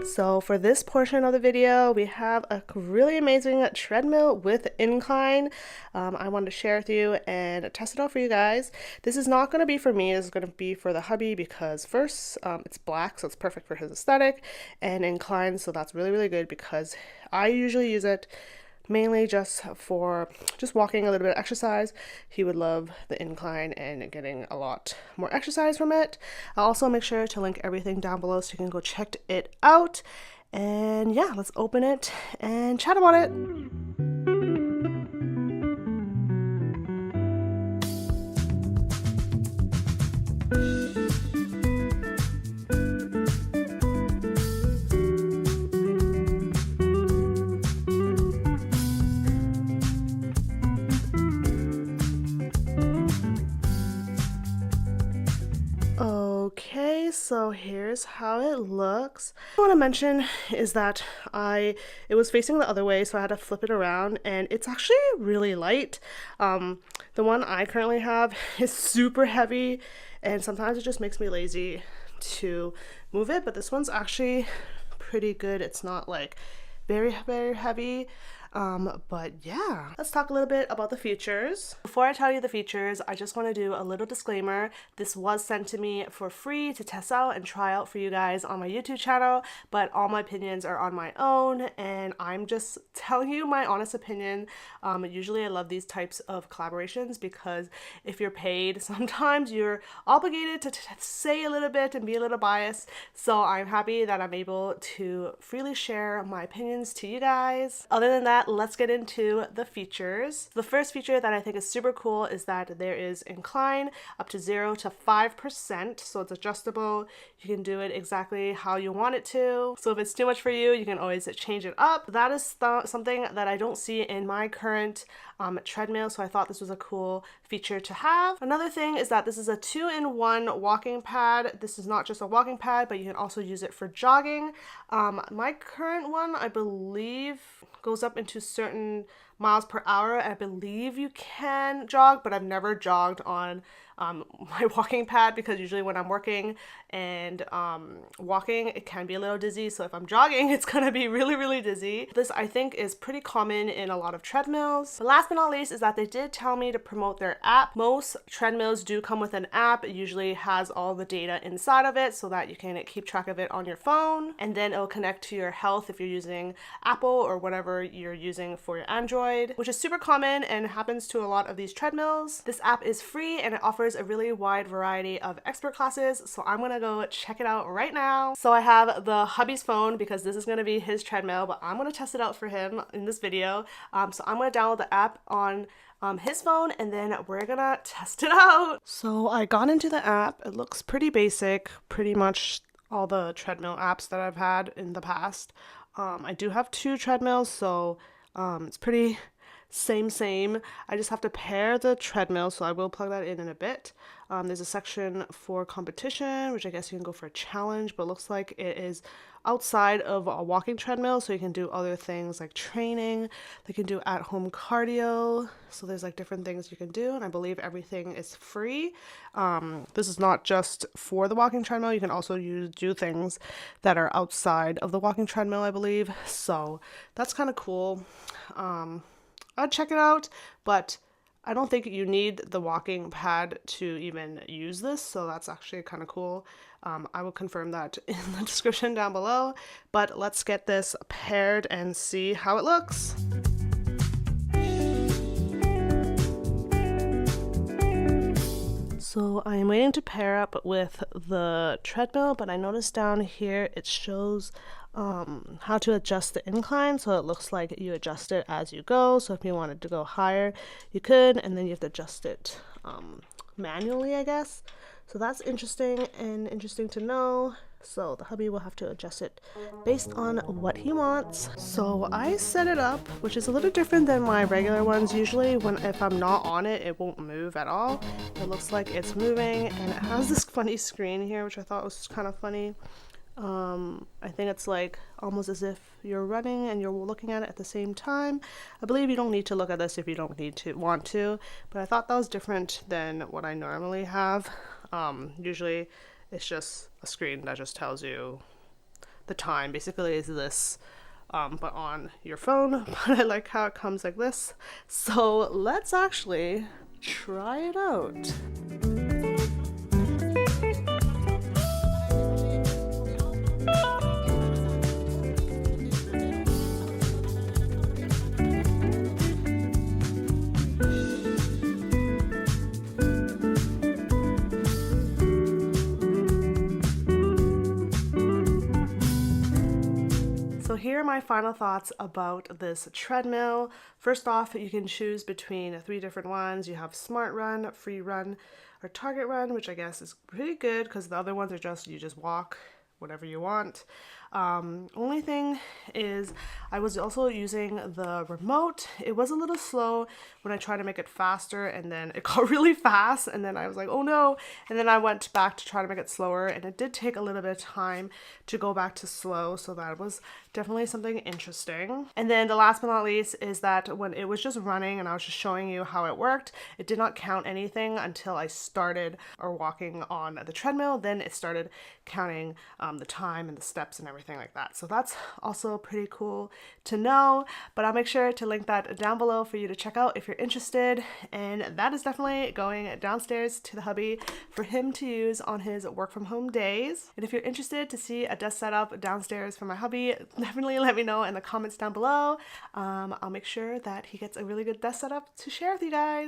So for this portion of the video, we have a really amazing treadmill with incline. I wanted to share with you and test it out for you guys. This is not going to be for me, this is going to be for the hubby because first, it's black, so it's perfect for his aesthetic, and incline, so that's really good because I usually use it mainly just for walking, a little bit of exercise. He would love the incline and getting a lot more exercise from it. I'll also make sure to link everything down below so you can go check it out. And yeah, let's open it and chat about it. Okay, so here's how it looks. What I want to mention is that it was facing the other way, so I had to flip it around, and it's actually really light. The one I currently have is super heavy, and sometimes it just makes me lazy to move it, but this one's actually pretty good. It's not like very heavy. But yeah, let's talk a little bit about the features. Before I tell you the features, I just want to do a little disclaimer. This was sent to me for free to test out and try out for you guys on my YouTube channel, but all my opinions are on my own, and I'm just telling you my honest opinion. Usually I love these types of collaborations because if you're paid, sometimes you're obligated to say a little bit and be a little biased, so I'm happy that I'm able to freely share my opinions to you guys. Other than that, let's get into the features. The first feature that I think is super cool is that there is incline up to 0 to 5%, so it's adjustable. You can do it exactly how you want it to. So if it's too much for you, you can always change it up. That is something that I don't see in my current treadmill, so I thought this was a cool feature to have. Another thing is that this is a 2-in-1 walking pad. This is not just a walking pad, but you can also use it for jogging. My current one, I believe, goes up into certain miles per hour. I believe you can jog, but I've never jogged on my walking pad because usually when I'm working and walking, it can be a little dizzy. So if I'm jogging, it's gonna be really dizzy. This I think is pretty common in a lot of treadmills. But last but not least is that they did tell me to promote their app. Most treadmills do come with an app. It usually has all the data inside of it so that you can keep track of it on your phone, and then it'll connect to your health if you're using Apple or whatever you're using for your Android, which is super common and happens to a lot of these treadmills. This app is free and it offers a really wide variety of expert classes, so I'm gonna go check it out right now. So I have the hubby's phone because this is gonna be his treadmill, but I'm gonna test it out for him in this video. So I'm gonna download the app on his phone, and then we're gonna test it out. So I got into the app. It looks pretty basic, pretty much all the treadmill apps that I've had in the past. I do have 2 treadmills, so it's pretty same. I just have to pair the treadmill, so I will plug that in a bit. There's a section for competition, which I guess you can go for a challenge, but it looks like it is outside of a walking treadmill, so you can do other things like training. They can do at-home cardio, so there's like different things you can do, and I believe everything is free. This is not just for the walking treadmill. You can also do things that are outside of the walking treadmill, I believe, so that's kind of cool. I'd check it out, but I don't think you need the walking pad to even use this, so that's actually kind of cool. I will confirm that in the description down below, but let's get this paired and see how it looks. So I am waiting to pair up with the treadmill, but I noticed down here it shows how to adjust the incline, so it looks like you adjust it as you go. So if you wanted to go higher, you could, and then you have to adjust it manually, I guess. So that's interesting to know. So the hubby will have to adjust it based on what he wants. So I set it up, which is a little different than my regular ones. Usually if I'm not on it, it won't move at all. It looks like it's moving, and it has this funny screen here, which I thought was kind of funny. I think it's like almost as if you're running and you're looking at it at the same time. I believe you don't need to look at this if you don't want to, but I thought that was different than what I normally have. Usually it's just a screen that just tells you the time. Basically is this, but on your phone. But I like how it comes like this. So let's actually try it out. So here are my final thoughts about this treadmill. First off, you can choose between 3 different ones. You have Smart Run, Free Run, or Target Run, which I guess is pretty good because the other ones are just, you just walk whatever you want. Only thing is I was also using the remote. It was a little slow when I tried to make it faster, and then it got really fast, and then I was like, oh no, and then I went back to try to make it slower, and it did take a little bit of time to go back to slow, so that was definitely something interesting. And then the last but not least is that when it was just running and I was just showing you how it worked, it did not count anything until I started or walking on the treadmill. Then it started counting the time and the steps and everything like that. So that's also pretty cool to know, but I'll make sure to link that down below for you to check out if you're interested. And that is definitely going downstairs to the hubby for him to use on his work from home days. And if you're interested to see a desk setup downstairs for my hubby, definitely let me know in the comments down below. I'll make sure that he gets a really good desk setup to share with you guys.